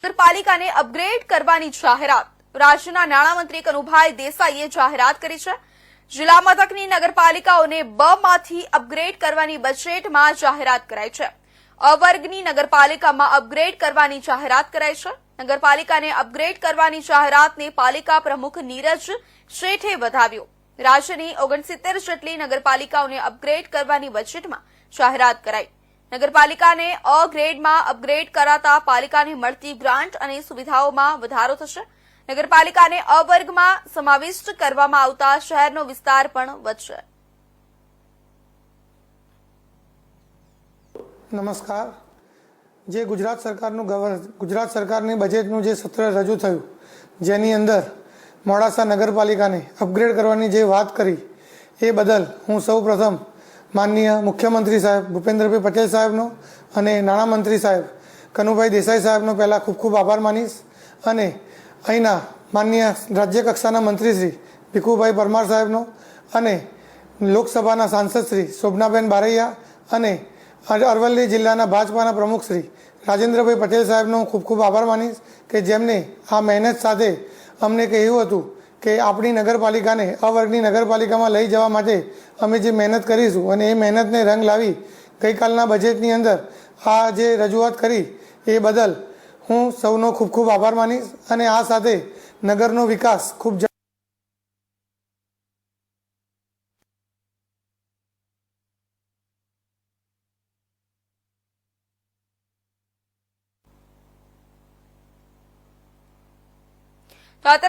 નગરપાલિકાને અપગ્રેડ કરવાની જાહેરાત રાજ્યના નાણામંત્રી કનુભાઈ દેસાઈએ જાહેરાત કરી છે। જિલ્લા મથકની નગરપાલિકાઓને બ માંથી અપગ્રેડ કરવાની બજેટમાં જાહેરાત કરાઈ છે। અ વર્ગની નગરપાલિકામાં અપગ્રેડ કરવાની જાહેરાત કરાઈ છે। નગરપાલિકાને અપગ્રેડ કરવાની જાહેરાતને પાલિકા પ્રમુખ નીરજ શેઠે વધાવ્યો। રાજ્યની 69 જેટલી નગરપાલિકાઓને અપગ્રેડ કરવાની બજેટમાં જાહેરાત કરાઈ। નગરપાલિકાને અ ગ્રેડમાં અપગ્રેડ કરાતા પાલિકાને મળતી ગ્રાન્ટ અને સુવિધાઓમાં વધારો થશે। નગરપાલિકાને અ વર્ગમાં સમાવિષ્ટ કરવામાં આવતા શહેરનો વિસ્તાર પણ વધશે। નમસ્કાર। જે ગુજરાત સરકારની બજેટનું જે સત્ર રજૂ થયું, જેની અંદર મોડાસા નગરપાલિકાને અપગ્રેડ કરવાની જે વાત કરી, એ બદલ હું સૌપ્રથમ માનનીય મુખ્યમંત્રી સાહેબ ભૂપેન્દ્રભાઈ પટેલ સાહેબનો અને નાણામંત્રી સાહેબ કનુભાઈ દેસાઈ સાહેબનો પહેલાં ખૂબ ખૂબ આભાર માનીશ। અને અહીંના માનનીય રાજ્ય કક્ષાના મંત્રી શ્રી ભીખુભાઈ પરમાર સાહેબનો અને લોકસભાના સાંસદ શ્રી શોભનાબેન બારૈયા અને અરવલ્લી જિલ્લાના ભાજપાના પ્રમુખ શ્રી રાજેન્દ્રભાઈ પટેલ સાહેબનો ખૂબ ખૂબ આભાર માનીશ કે જેમને આ મહેનત સાથે અમને કહ્યું હતું કે આપણી નગરપાલિકાને અ વર્ગની નગરપાલિકામાં લઈ જવા માટે અમે જે મહેનત કરીશું અને એ મહેનતને રંગ લાવી ગઈકાલના બજેટની અંદર આ જે રજૂઆત કરી એ બદલ હું સૌનો ખૂબ ખૂબ આભાર માનીશ। અને આ સાથે નગરનો વિકાસ ખૂબ તો